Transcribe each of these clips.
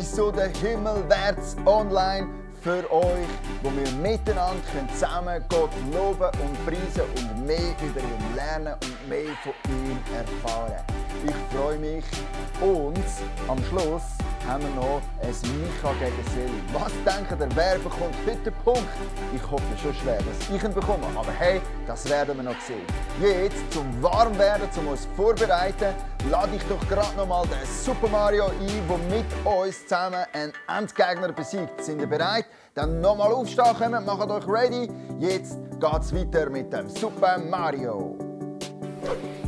Episode Himmelwärts online für euch, wo wir miteinander zusammen Gott loben und preisen und mehr über ihn lernen und mehr von ihm erfahren. Ich freue mich und am Schluss haben wir noch ein Micha gegen Seli. Was denkt ihr, wer bekommt heute den Punkt? Ich hoffe schon schwer, dass ich ihn bekomme, aber hey, das werden wir noch sehen. Jetzt, zum Warmwerden, zum uns vorbereiten, lade ich doch gerade noch mal den Super Mario ein, der mit uns zusammen einen Endgegner besiegt. Sind ihr bereit? Dann nochmal aufstehen kommen, macht euch ready. Jetzt geht's weiter mit dem Super Mario.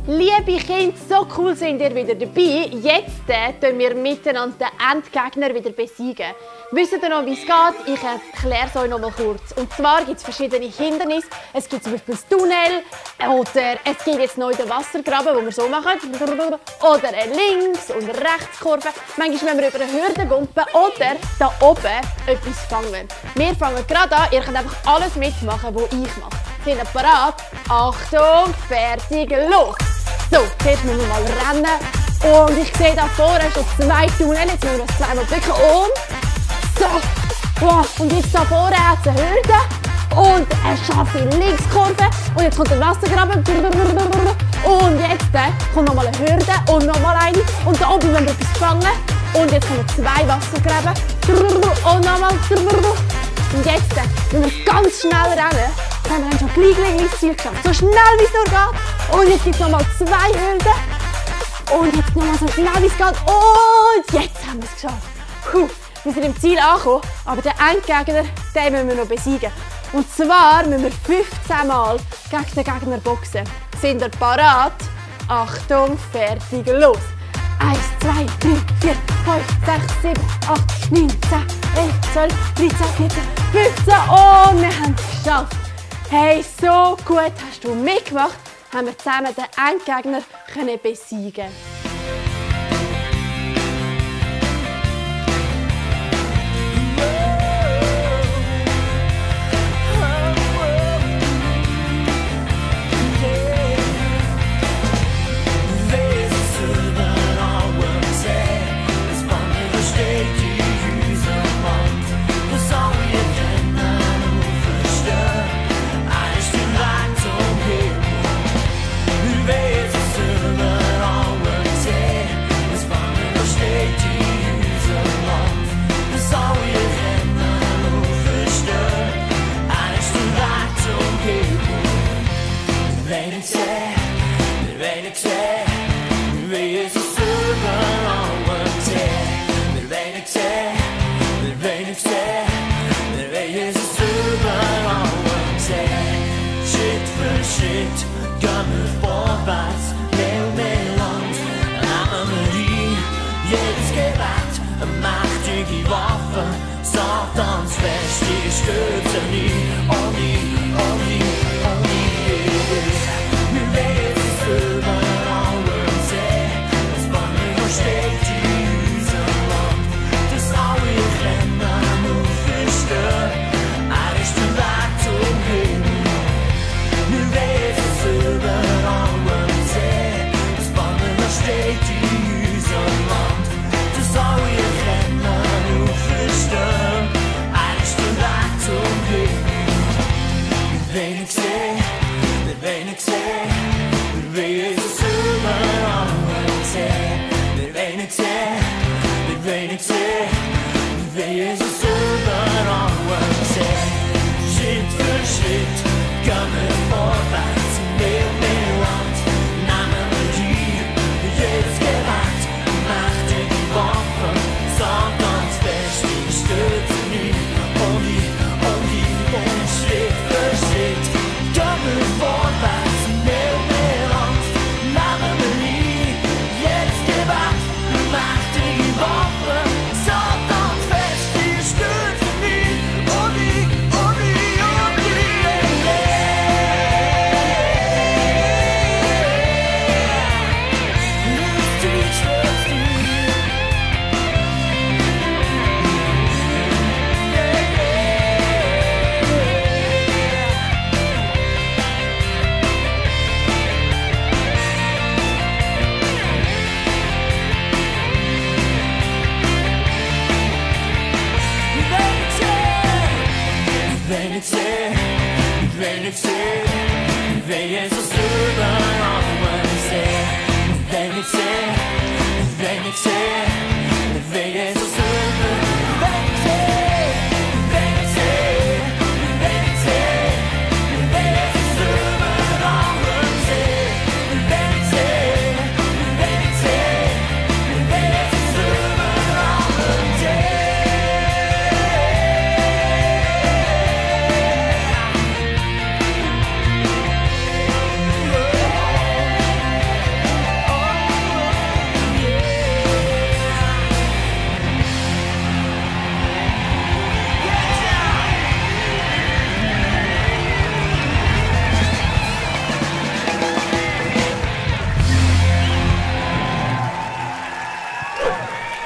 Liebe Kinder, so cool sind ihr wieder dabei. Jetzt tun wir miteinander den Endgegner wieder besiegen. Wisst ihr noch, wie es geht? Ich erkläre es euch noch mal kurz. Und zwar gibt es verschiedene Hindernisse. Es gibt zum Beispiel das Tunnel oder es gibt jetzt neu den Wassergraben, den wir so machen. Oder eine Links- und Rechtskurve. Manchmal müssen wir über eine Hürde gumpen oder da oben etwas fangen. Wir fangen gerade an. Ihr könnt einfach alles mitmachen, was ich mache. Sind ihr bereit? Achtung, fertig, los! So, jetzt müssen wir mal rennen. Und ich sehe da vorne schon 2 Tunnel. Jetzt müssen wir das zweimal drücken. Und so. Wow. Und jetzt da vorne hat es eine Hürde. Und eine scharfe Linkskurve. Und jetzt kommt der Wassergraben. Und jetzt kommt nochmal eine Hürde. Und nochmal eine. Und da oben müssen wir etwas fangen. Und jetzt kommen 2 Wassergräben. Und nochmal. Und jetzt müssen wir ganz schnell rennen. Dann haben wir schon gleich ins Ziel geschafft. So schnell wie es nur geht. Und jetzt gibt es nochmal 2 Hürden. Und jetzt nochmal so schnell wie es geht. Und jetzt haben wir es geschafft. Puh, wir sind im Ziel angekommen. Aber den Endgegner, den müssen wir noch besiegen. Und zwar müssen wir 15 Mal gegen den Gegner boxen. Sind ihr parat? Achtung, fertig, los! 1, 2, 3, 4, 5, 6, 7, 8, 9, 10, 11, 12, 13, 14, 15 und wir haben es geschafft. Hey, so gut hast du mitgemacht, haben wir zusammen den Endgegner besiegen. Schritt gehen wir vorwärts, mehr und mehr Land. Eine Marie, jedes Gebet, eine mächtige Waffe. Satans feste Stütze nie, oh nie, oh nie, oh nie. Wir werden es überall sehen, das Banner steht in unserem Land. Das alle Rennen nur verstehen, ist der Weg zum Himmel. Wir werden es überall sehen, das Banner steht in unserem Land. Das alle Rennen nur verstehen, ist der Weg zum Himmel. Wir werden sehen, wir werden sehen, wir werden es überall sehen. Wir werden sehen, wir werden sehen, wir werden es überall sehen. Schritt für Schritt gehen wir vorwärts, mehr und mehr Land. Nehmen wir die, jedes Gebet, mächtige Waffe. Satans feste Stütze nie, oh nie, oh nie. Und Schritt für Schritt gehen wir vorwärts, mehr und mehr Land. Nehmen wir die, jedes Gebet, mächtige will nicht sehen, ich will nicht sehen, ich will Jesus überall sehen. Ich will nicht sehen, ich will nicht sehen, ich will Jesus überall sehen. Ich will nicht sehen, ich will nicht sehen, ich will Jesus überall sehen. Ich will nicht sehen, ich will nicht sehen, ich will Jesus überall sehen.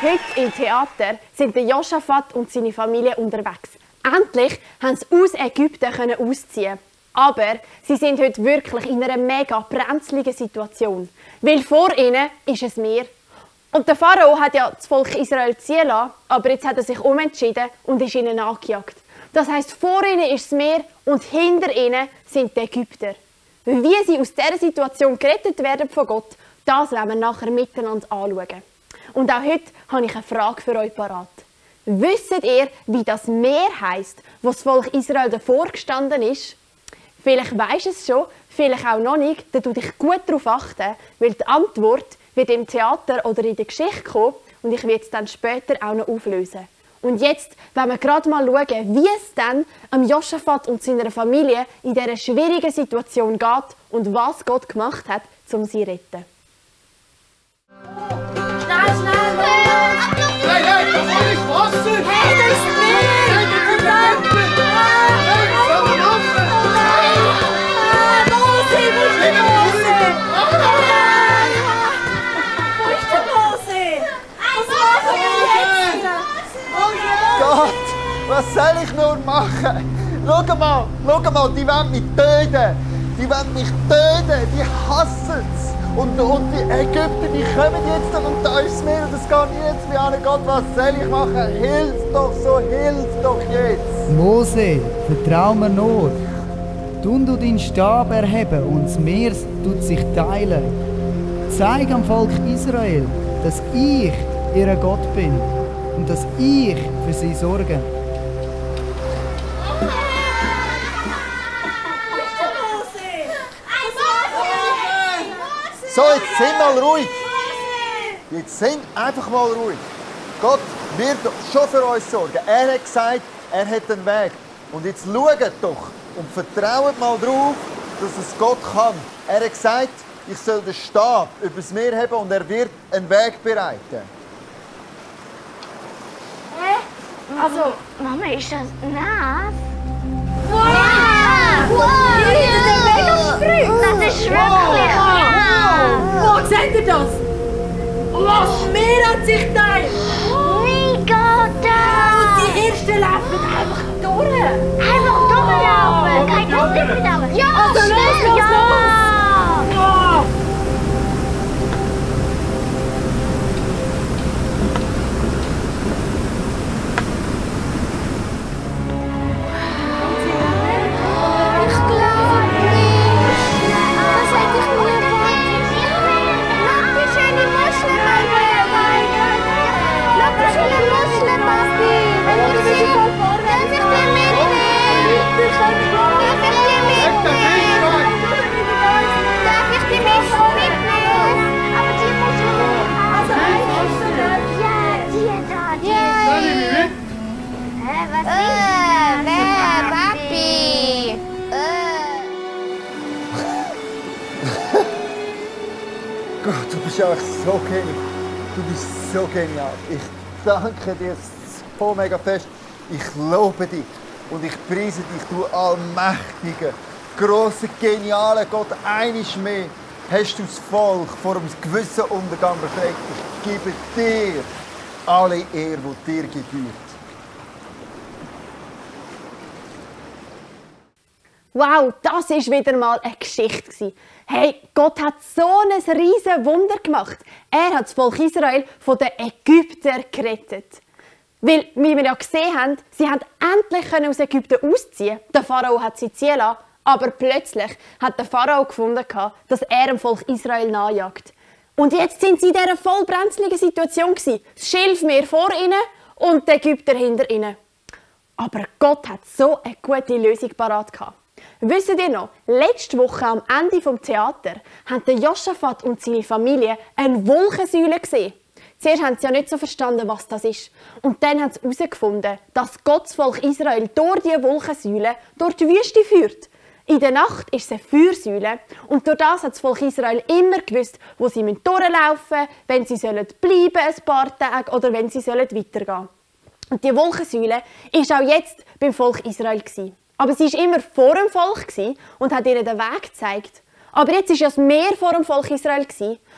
Heute im Theater sind der Josaphat und seine Familie unterwegs. Endlich haben sie aus Ägypten ausziehen. Aber sie sind heute wirklich in einer mega brenzligen Situation. Weil vor ihnen ist ein Meer. Und der Pharao hat ja das Volk Israel ziehen lassen, aber jetzt hat er sich umentschieden und ist ihnen nachgejagt. Das heisst, vor ihnen ist das Meer und hinter ihnen sind die Ägypter. Wie sie aus dieser Situation gerettet werden von Gott, das werden wir nachher miteinander anschauen. Und auch heute habe ich eine Frage für euch parat. Wisst ihr, wie das Meer heisst, wo das Volk Israel davor gestanden ist? Vielleicht weisst du es schon, vielleicht auch noch nicht, dann tu dich gut darauf achten, weil die Antwort wird im Theater oder in der Geschichte kommen und ich werde es dann später auch noch auflösen. Und jetzt wollen wir gerade mal schauen, wie es dann am Josaphat und seiner Familie in dieser schwierigen Situation geht und was Gott gemacht hat, um sie zu retten. Schnell, schnell! Hey, hey, da vorne ist Wasser! Hey, das ist Meer! Hey, da kommt der Wetter! Hey, soll man laufen? Mose, wo ist der Mose? Wo ist der Mose? Was machen wir jetzt? Gott, was soll ich nur machen? Schau mal, die wollen mich töten. Die wollen mich töten, die hassen es. Und die Ägypter, die kommen jetzt und da ist das Meer und es geht jetzt mehr an. Gott, was soll ich machen? Hilf doch jetzt. Mose, vertrau mir nur. Du deinen Stab erheben und das Meer tut sich teilen. Zeig am Volk Israel, dass ich ihr Gott bin und dass ich für sie sorge. So, jetzt sind mal ruhig. Jetzt sind einfach mal ruhig. Gott wird schon für uns sorgen. Er hat gesagt, er hat einen Weg. Und jetzt schaut doch und vertraut mal darauf, dass es Gott kann. Er hat gesagt, ich soll den Stab über das Meer haben und er wird einen Weg bereiten. Also, Mama, ist das nass? Wow! Das ist schrecklich! Wo seht ihr das? Das Meer hat sich teilt! Wie geht das? Die Ersten laufen einfach durch! Einfach durchlaufen! Kein Gott mit aber! Ja, also los! Ja. Ich glaube nicht! Das hätte ich nie erwartet! Lass schöne Muscheln, Lass schöne Muscheln, Papi! Darf ich die mitnehmen? Darf ich die mitnehmen? Aber die Muscheln also ja, die da, die. Was ist das? Papi? Gott, du bist einfach so genial. Du bist so genial. Ich danke dir so mega fest. Ich lobe dich und ich preise dich, du allmächtiger, grosser, genialer Gott. Einiges mehr hast du das Volk vor einem gewissen Untergang befreit. Ich gebe dir alle Ehre, die dir gebührt. Wow, das war wieder mal eine Geschichte. Hey, Gott hat so ein riesen Wunder gemacht. Er hat das Volk Israel von den Ägyptern gerettet. Weil, wie wir ja gesehen haben, sie haben endlich aus Ägypten ausziehen. Der Pharao hat sie ziehen lassen, aber plötzlich hat der Pharao gefunden, dass er dem Volk Israel nachjagt. Und jetzt sind sie in dieser voll brenzligen Situation gewesen. Das Schilfmeer vor ihnen und die Ägypter hinter ihnen. Aber Gott hat so eine gute Lösung parat gehabt. Wisst ihr noch, letzte Woche am Ende des Theater haben der Josaphat und seine Familie eine Wolkensäule gesehen. Zuerst haben sie ja nicht so verstanden, was das ist. Und dann haben sie herausgefunden, dass Gott das Volk Israel durch diese Wolkensäule durch die Wüste führt. In der Nacht ist es eine Feuersäule und durch das hat das Volk Israel immer gewusst, wo sie durchlaufen müssen, wenn sie bleiben ein paar Tage oder wenn sie weitergehen sollen. Und die Wolkensäule war auch jetzt beim Volk Israel. Aber sie war immer vor dem Volk und hat ihnen den Weg gezeigt. Aber jetzt war ja das Meer vor dem Volk Israel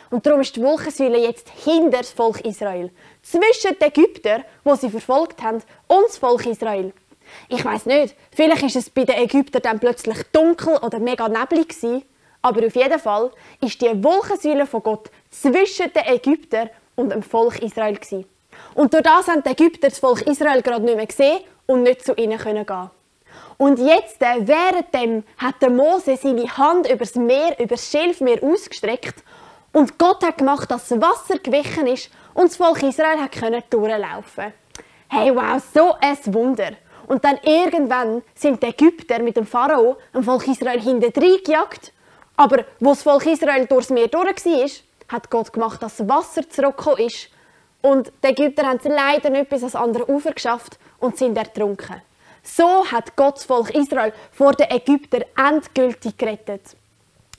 und darum ist die Wolkensäule jetzt hinter das Volk Israel. Zwischen den Ägyptern, die sie verfolgt haben, und das Volk Israel. Ich weiss nicht, vielleicht war es bei den Ägyptern dann plötzlich dunkel oder mega neblig gewesen, aber auf jeden Fall ist die Wolkensäule von Gott zwischen den Ägyptern und dem Volk Israel gewesen. Und durch das haben die Ägypter das Volk Israel gerade nicht mehr gesehen und nicht zu ihnen gehen. Und jetzt, währenddem, hat der Mose seine Hand über das Meer, über das Schilfmeer ausgestreckt und Gott hat gemacht, dass das Wasser gewichen ist und das Volk Israel konnte durchlaufen. Hey, wow, so ein Wunder! Und dann irgendwann sind die Ägypter mit dem Pharao dem Volk Israel hintendrein gejagt. Aber wo das Volk Israel durchs Meer durch war, hat Gott gemacht, dass das Wasser zurückgekommen ist. Und die Ägypter haben es leider nicht bis ans andere Ufer geschafft und sind ertrunken. So hat Gott das Volk Israel vor den Ägyptern endgültig gerettet.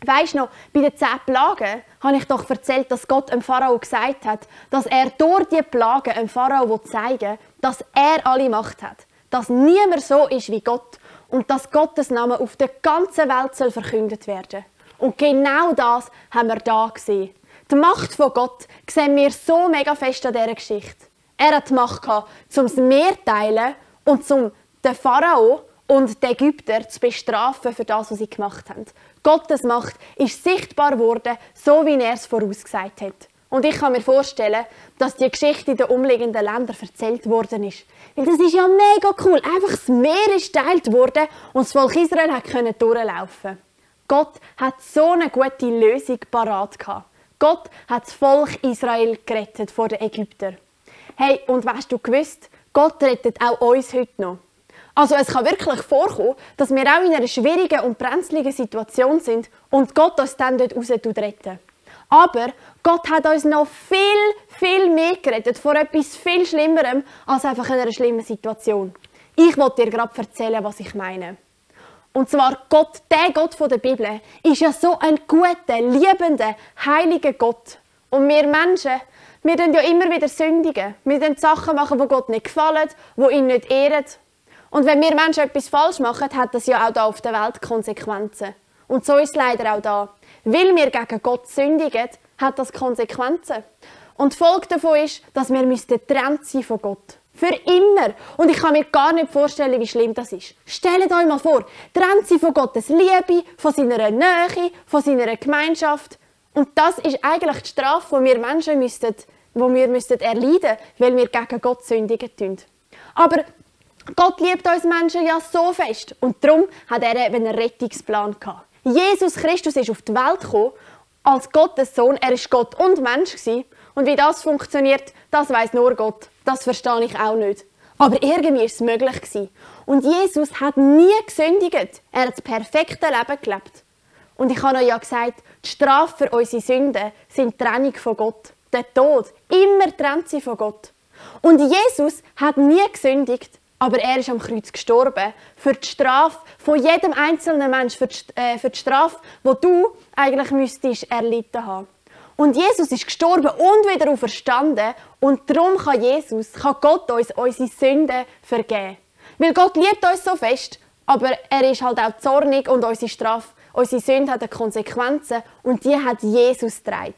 Weisst du noch, bei den 10 Plagen habe ich doch erzählt, dass Gott dem Pharao gesagt hat, dass er durch diese Plagen dem Pharao zeigen will, dass er alle Macht hat. Dass niemand so ist wie Gott und dass Gottes Name auf der ganzen Welt soll verkündet werden. Und genau das haben wir da gesehen. Die Macht von Gott sehen wir so mega fest an dieser Geschichte. Er hat die Macht gehabt, um das Meer zu teilen und um den Pharao und die Ägypter zu bestrafen für das, was sie gemacht haben. Gottes Macht ist sichtbar geworden, so wie er es vorausgesagt hat. Und ich kann mir vorstellen, dass die Geschichte in den umliegenden Ländern erzählt worden ist. Weil das ist ja mega cool. Einfach das Meer ist geteilt worden und das Volk Israel konnte durchlaufen. Gott hat so eine gute Lösung parat gehabt. Gott hat das Volk Israel gerettet vor den Ägyptern. Hey, und hast du gewusst, Gott rettet auch uns heute noch. Also es kann wirklich vorkommen, dass wir auch in einer schwierigen und brenzligen Situation sind und Gott uns dann dort raus retten. Aber Gott hat uns noch viel mehr gerettet vor etwas viel Schlimmerem als einfach in einer schlimmen Situation. Ich wollte dir gerade erzählen, was ich meine. Und zwar Gott, der Gott der Bibel, ist ja so ein guter, liebender, heiliger Gott. Und wir Menschen, wir tun ja immer wieder sündigen. Wir tun Sachen machen, die Gott nicht gefallen, die ihn nicht ehren. Und wenn wir Menschen etwas falsch machen, hat das ja auch hier auf der Welt Konsequenzen. Und so ist es leider auch da. Weil wir gegen Gott sündigen, hat das Konsequenzen. Und die Folge davon ist, dass wir getrennt sein von Gott. Für immer. Und ich kann mir gar nicht vorstellen, wie schlimm das ist. Stellt euch mal vor, trennt sie von Gottes Liebe, von seiner Nähe, von seiner Gemeinschaft. Und das ist eigentlich die Strafe, die wir Menschen erleiden müssten, weil wir gegen Gott sündigen. Aber Gott liebt uns Menschen ja so fest. Und darum hat er eben einen Rettungsplan gehabt. Jesus Christus ist auf die Welt gekommen, als Gottes Sohn. Er war Gott und Mensch gewesen. Und wie das funktioniert, das weiss nur Gott. Das verstehe ich auch nicht. Aber irgendwie war es möglich gewesen. Und Jesus hat nie gesündigt. Er hat das perfekte Leben gelebt. Und ich habe euch ja gesagt, die Strafe für unsere Sünden sind die Trennung von Gott. Der Tod. Immer trennt sie von Gott. Und Jesus hat nie gesündigt. Aber er ist am Kreuz gestorben für die Strafe von jedem einzelnen Menschen, für die Strafe, die du eigentlich müsstest erlitten haben. Und Jesus ist gestorben und wieder auferstanden. Und darum kann Gott uns unsere Sünden vergeben. Weil Gott liebt uns so fest, aber er ist halt auch zornig und unsere Strafe, unsere Sünde hat Konsequenzen und die hat Jesus getragen.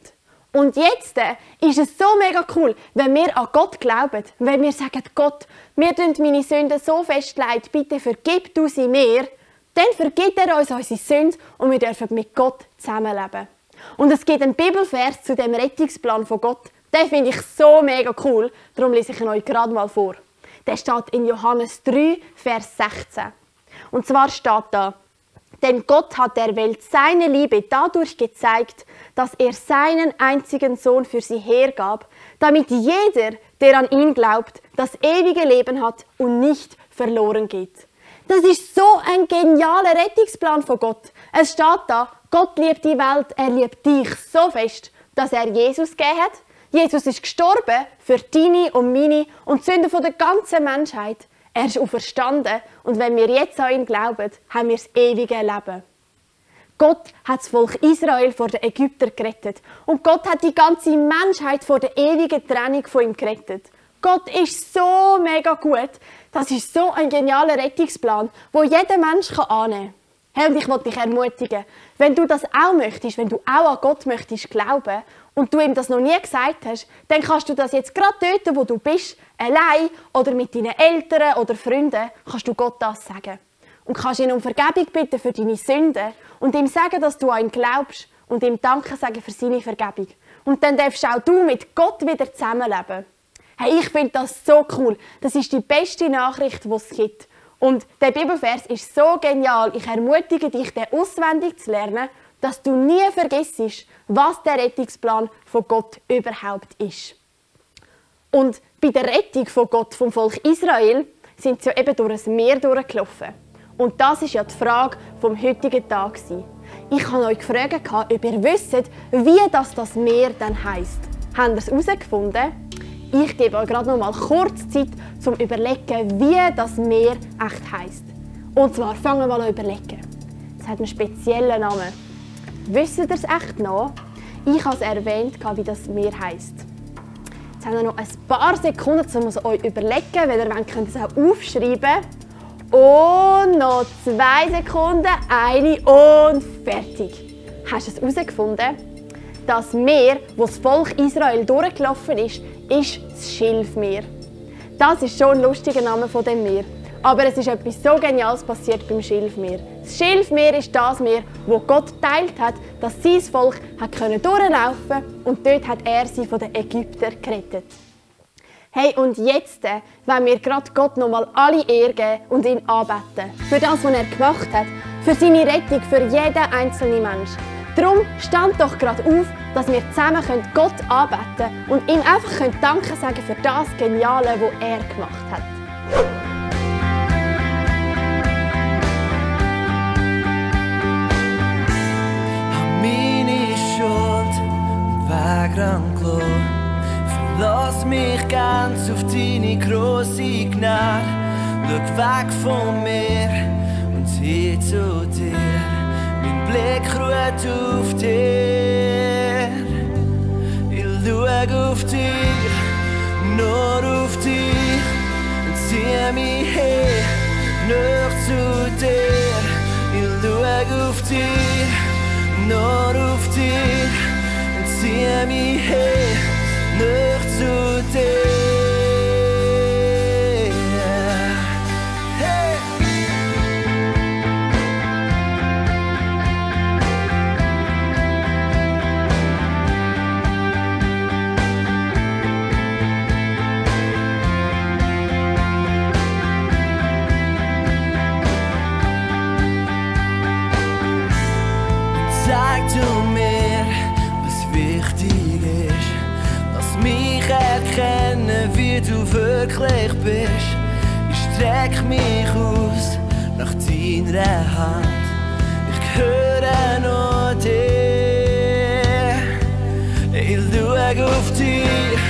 Und jetzt ist es so mega cool, wenn wir an Gott glauben, wenn wir sagen, Gott, mir tun meine Sünden so fest leid, bitte vergib du sie mir, dann vergibt er uns unsere Sünden und wir dürfen mit Gott zusammenleben. Und es gibt einen Bibelvers zu dem Rettungsplan von Gott, den finde ich so mega cool, darum lese ich ihn euch gerade mal vor. Der steht in Johannes 3, Vers 16. Und zwar steht da: Denn Gott hat der Welt seine Liebe dadurch gezeigt, dass er seinen einzigen Sohn für sie hergab, damit jeder, der an ihn glaubt, das ewige Leben hat und nicht verloren geht. Das ist so ein genialer Rettungsplan von Gott. Es steht da, Gott liebt die Welt, er liebt dich so fest, dass er Jesus gegeben hat. Jesus ist gestorben für deine und meine und die Sünden der ganzen Menschheit. Er ist auferstanden und wenn wir jetzt an ihn glauben, haben wir das ewige Leben. Gott hat das Volk Israel vor den Ägyptern gerettet und Gott hat die ganze Menschheit vor der ewigen Trennung von ihm gerettet. Gott ist so mega gut. Das ist so ein genialer Rettungsplan, wo jeder Mensch annehmen kann. Hey, und ich will dich ermutigen, wenn du das auch möchtest, wenn du auch an Gott möchtest glauben und du ihm das noch nie gesagt hast, dann kannst du das jetzt gerade dort, wo du bist, allein oder mit deinen Eltern oder Freunden, kannst du Gott das sagen. Und kannst ihn um Vergebung bitten für deine Sünden und ihm sagen, dass du an ihn glaubst und ihm Danke sagen für seine Vergebung. Und dann darfst auch du mit Gott wieder zusammenleben. Hey, ich finde das so cool. Das ist die beste Nachricht, die es gibt. Und der Bibelvers ist so genial. Ich ermutige dich, den auswendig zu lernen, dass du nie vergisst, was der Rettungsplan von Gott überhaupt ist. Und bei der Rettung von Gott vom Volk Israel sind sie ja eben durch ein Meer durchgelaufen. Und das ist ja die Frage vom heutigen Tag. Ich habe euch gefragt, ob ihr wisst, wie das Meer dann heisst. Habt ihr es herausgefunden? Ich gebe euch gerade noch mal kurz Zeit, um zu überlegen, wie das Meer echt heisst. Und zwar fangen wir mal an überlegen. Es hat einen speziellen Namen. Wisst ihr es echt noch? Ich habe es erwähnt, wie das Meer heisst. Jetzt haben wir noch ein paar Sekunden, um es euch überlegen. Wenn ihr wollt, könnt ihr es auch aufschreiben. Und noch 2 Sekunden, 1 und fertig. Hast du es herausgefunden? Das Meer, wo das Volk Israel durchgelaufen ist das Schilfmeer. Das ist schon ein lustiger Name von dem Meer. Aber es ist etwas so Geniales passiert beim Schilfmeer. Das Schilfmeer ist das Meer, wo Gott geteilt hat, dass sein Volk durchlaufen konnte und dort hat er sie von den Ägyptern gerettet. Hey, und jetzt wollen wir gerade Gott nochmal alle Ehre geben und ihn anbeten. Für das, was er gemacht hat, für seine Rettung, für jeden einzelnen Menschen. Darum stand doch gerade auf, dass wir zusammen Gott anbeten können und ihm einfach Danke sagen für das Geniale, was er gemacht hat. Meine Schuld und Weg gelassen. Verlass mich ganz auf deine grosse Gnade. Schau weg von mir und hin zu dir. Mein Blick ruht auf dir. Ich schau auf dich, nur auf dich. Und zieh mich her, näher zu dir. Ich schau auf dich, nur auf dich. Und zieh mich her, näher zu dir. Zeig du mir, was wichtig ist, lass mich erkennen, wie du wirklich bist. Ich streck mich aus nach deiner Hand, ich höre nur dir. Ich schau auf dich,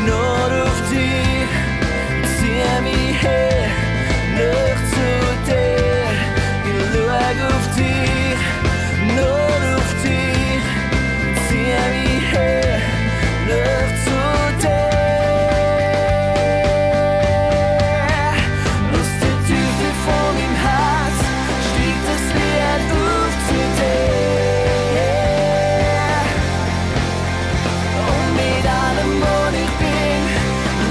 nur auf dich, zieh mich her, näher zu dir. Ich schau auf dich, nur auf dich, zieh mich her, näher zu dir. Aus der Tiefe von meinem Herz steigt das Lied auf zu dir. Und mit allem, was ich bin,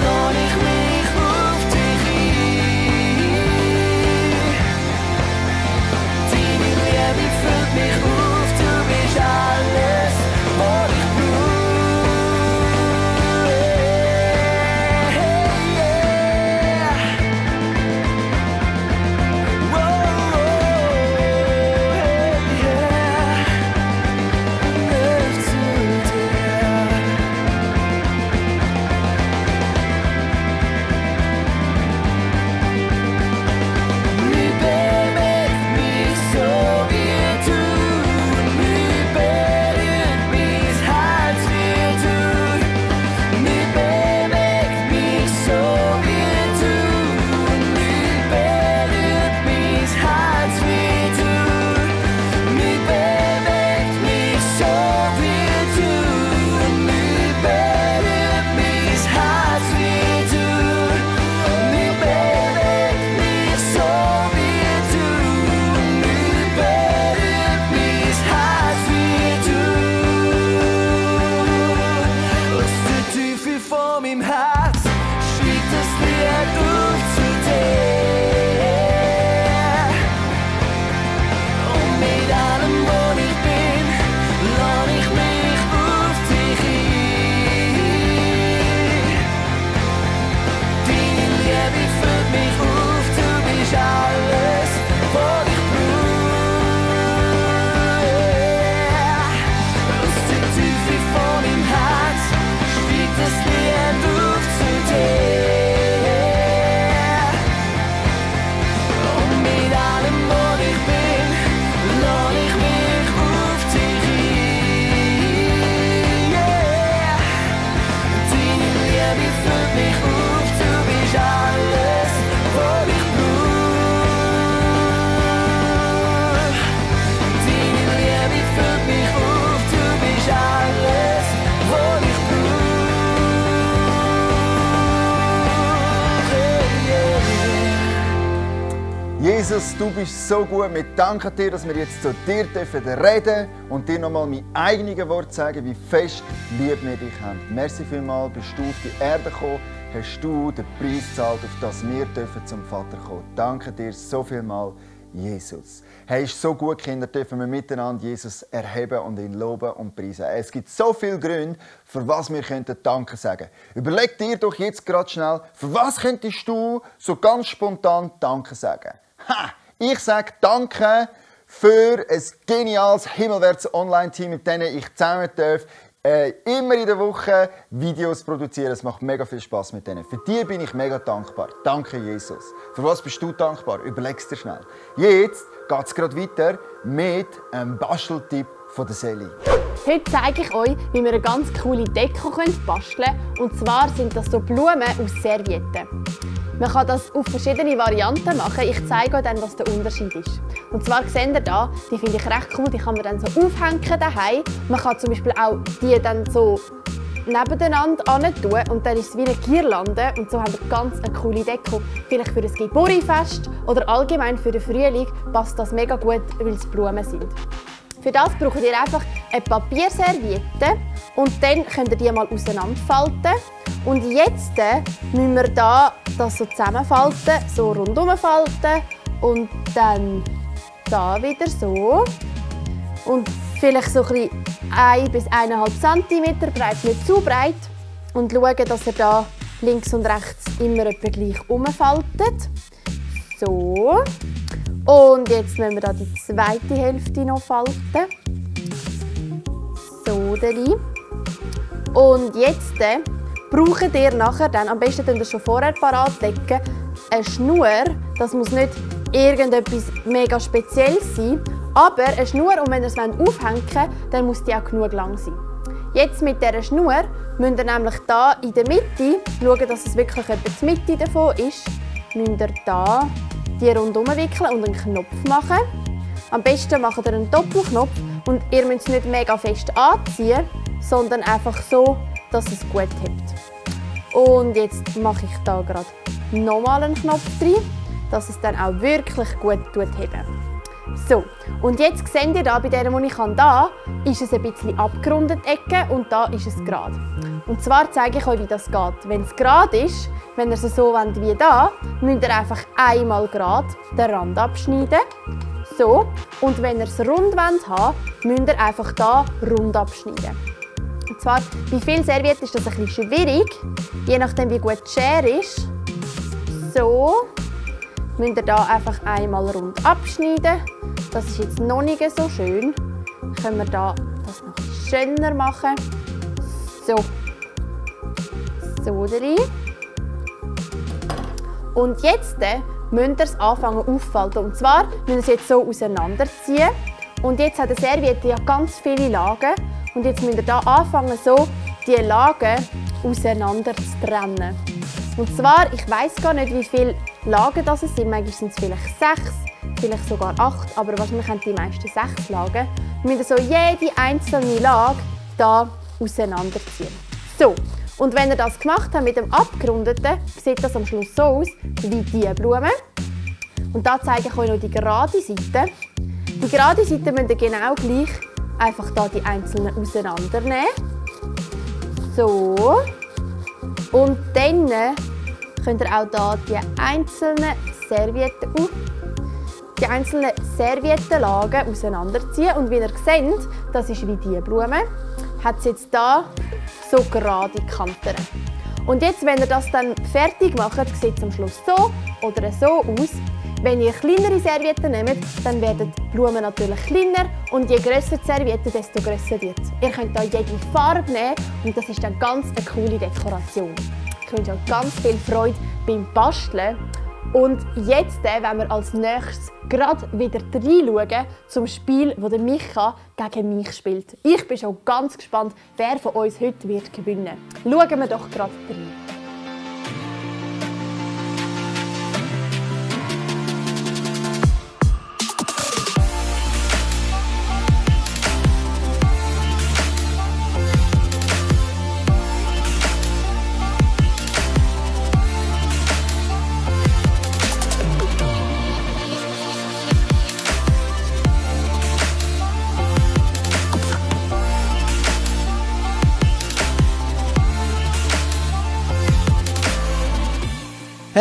lohn ich mich auf dich ein. Deine Liebe füllt mich auf, du bist alles, was ich brauche. Jesus, du bist so gut. Wir danken dir, dass wir jetzt zu dir reden dürfen und dir nochmal mein eigenes Wort sagen, wie fest lieb wir dich haben. Merci vielmals, bist du auf die Erde gekommen, hast du den Preis gezahlt, auf das wir zum Vater kommen. Danke dir so vielmals, Jesus. Hey, ist so gut, Kinder, dürfen wir miteinander Jesus erheben und ihn loben und preisen. Es gibt so viele Gründe, für was wir Danke sagen können. Überleg dir doch jetzt gerade schnell, für was könntest du so ganz spontan Danke sagen? Ha! Ich sage Danke für ein geniales Himmelwärts-Online-Team, mit dem ich zusammen darf. Immer in der Woche Videos produzieren. Es macht mega viel Spaß mit denen. Für die bin ich mega dankbar. Danke, Jesus. Für was bist du dankbar? Überleg's dir schnell. Jetzt geht es gerade weiter mit einem Basteltipp von der Seli. Heute zeige ich euch, wie wir eine ganz coole Deko basteln können. Und zwar sind das so Blumen aus Servietten. Man kann das auf verschiedene Varianten machen. Ich zeige euch dann, was der Unterschied ist. Und zwar seht ihr hier, die finde ich recht cool, die kann man dann so aufhängen daheim. Man kann zum Beispiel auch die dann so nebeneinander hin tun und dann ist es wie eine Girlande und so haben wir ganz eine coole Deko. Vielleicht für ein Geburtstagsfest oder allgemein für den Frühling passt das mega gut, weil es Blumen sind. Für das braucht ihr einfach eine Papierserviette und dann könnt ihr die mal auseinanderfalten. Und jetzt müssen wir das so zusammenfalten, so rundum falten und dann da wieder so. Und vielleicht so ein 1 bis 1,5 cm breit, nicht zu breit. Und schauen, dass ihr da links und rechts immer etwa gleich umfaltet. So. Und jetzt müssen wir da die zweite Hälfte noch falten. So rein. Und jetzt braucht ihr nachher dann, am besten könnt ihr schon vorher parat legen, eine Schnur. Das muss nicht irgendetwas mega Spezielles sein, aber eine Schnur, und wenn ihr es aufhängen wollt, dann muss die auch genug lang sein. Jetzt mit dieser Schnur müsst ihr nämlich hier in der Mitte schauen, dass es wirklich etwa die Mitte davon ist. Müsst ihr hier die rundherum wickeln und einen Knopf machen. Am besten macht ihr einen Doppelknopf und ihr müsst es nicht mega fest anziehen, sondern einfach so, dass es gut hebt. Und jetzt mache ich da gerade nochmal einen Knopf drin, dass es dann auch wirklich gut heben. So, und jetzt seht ihr da, bei der, wo ich kann, da ist es ein bisschen abgerundet Ecke und da ist es gerade. Und zwar zeige ich euch, wie das geht. Wenn es gerade ist, wenn ihr es so wollt wie da, müsst ihr einfach einmal gerade den Rand abschneiden. So. Und wenn ihr es rund wollt, müsst ihr einfach da rund abschneiden. Und zwar, bei vielen Servietten ist das ein bisschen schwierig, je nachdem wie gut die Schere ist. So. Müsst ihr da einfach einmal rund abschneiden. Das ist jetzt noch nicht so schön. Können wir da das noch schöner machen. So. So rein. Und jetzt müsst ihr es anfangen auffalten. Und zwar müsst ihr es jetzt so auseinanderziehen. Und jetzt hat eine Serviette ja ganz viele Lagen. Und jetzt müsst ihr da anfangen, so die Lagen auseinander zu trennen. Und zwar, ich weiss gar nicht, wie viele Lagen das sind. Manchmal sind es vielleicht 6, vielleicht sogar 8, aber wahrscheinlich haben die meisten 6 Lagen. Wir müssen so jede einzelne Lage hier auseinanderziehen. So, und wenn ihr das gemacht habt mit dem Abgerundeten, sieht das am Schluss so aus wie diese Blume. Und da zeige ich euch noch die gerade Seite. Die gerade Seite müsst ihr genau gleich einfach da die einzelnen auseinandernehmen. So. Und dann könnt ihr auch hier die einzelnen Serviettenlagen auseinanderziehen. Und wie ihr seht, das ist wie diese Blume, hat es jetzt hier so gerade Kanten. Und jetzt, wenn ihr das dann fertig macht, sieht es am Schluss so oder so aus. Wenn ihr kleinere Servietten nehmt, dann werden die Blumen natürlich kleiner und je grösser die Serviette, desto grösser wird es. Ihr könnt hier jede Farbe nehmen und das ist dann ganz eine coole Dekoration. Ich wünsche euch ganz viel Freude beim Basteln. Und jetzt wollen wir als nächstes gerade wieder reinschauen zum Spiel, das Micha gegen mich spielt. Ich bin schon ganz gespannt, wer von uns heute wird gewinnen. Schauen wir doch gerade rein.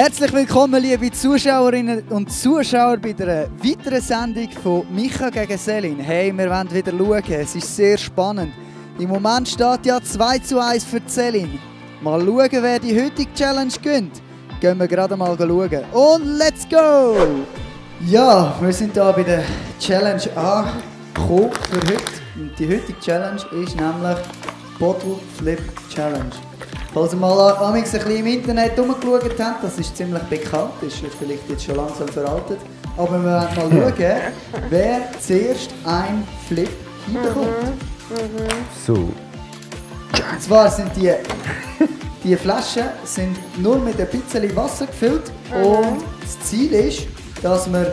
Herzlich willkommen, liebe Zuschauerinnen und Zuschauer, bei einer weiteren Sendung von Micha gegen Selin. Hey, wir wollen wieder schauen, es ist sehr spannend. Im Moment steht ja 2:1 für Selin. Mal schauen, wer die heutige Challenge gönnt. Gehen wir gerade mal schauen. Und let's go! Ja, wir sind hier bei der Challenge angekommen für heute. Und die heutige Challenge ist nämlich Bottle Flip Challenge. Falls ihr mal ein bisschen im Internet herumgeschaut habt, das ist ziemlich bekannt, ist vielleicht jetzt schon langsam veraltet. Aber wir werden mal schauen, wer zuerst einen Flip hinbekommt. So. Und zwar sind die Flaschen sind nur mit ein bisschen Wasser gefüllt. Und das Ziel ist, dass man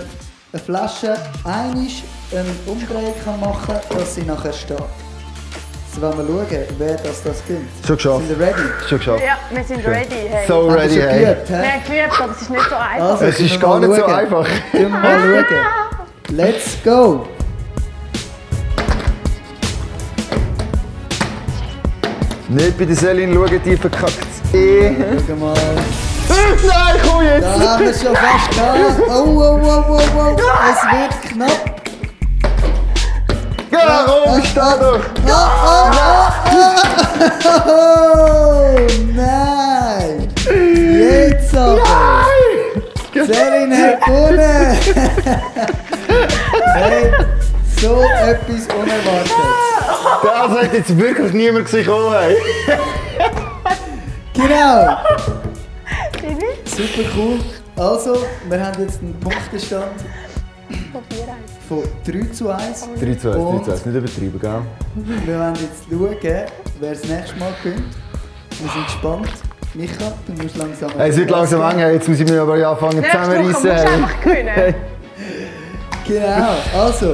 eine Flasche einmal einen Umdreh machen kann, dass sie nachher steht. So wollen wir schauen, wer das gönnt. Schon geschafft. Sind wir ready? Schon geschafft. Ja, wir sind ready. Hey. So Habt ihr ready, schon hey. geübt, hä? Wir haben geübt, aber es ist nicht so einfach. Also, Es ist gehen wir gar mal nicht so schauen. einfach. Gehen wir mal schauen. Let's go! Nicht bei der Selin schauen, die verkackt es. Schau mal. Nein, komm jetzt! Da haben wir es schon fast gehabt. Oh. Es wird knapp. Ja, komm, steh doch! Oh, nein! Jetzt aber! Selin hat gewonnen! Hey, so etwas Unerwartetes. Das hat jetzt wirklich niemand gesehen. Hey. Genau! Super cool. Also, wir haben jetzt einen Punktestand von 3:1. 3:1, nicht übertrieben, gell? Wir werden jetzt schauen, wer das nächste Mal gewinnt. Wir sind gespannt. Micha, du musst langsam... Es wird langsam eng, jetzt muss ich mich aber anfangen Nächste Woche musst du zusammenreißen. einfach gewinnen. Genau, also...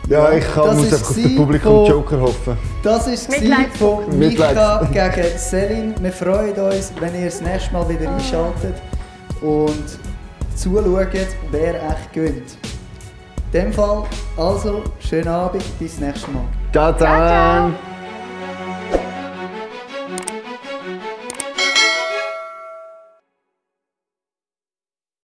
Ja, ich Das muss ist einfach auf das den Publikum-Joker hoffen. Das ist das Ziel von Micha gegen Selin. Wir freuen uns, wenn ihr das nächste Mal wieder einschaltet und zuschaut, wer echt gewinnt. In dem Fall, also, schönen Abend, bis nächstes Mal. Ciao zusammen!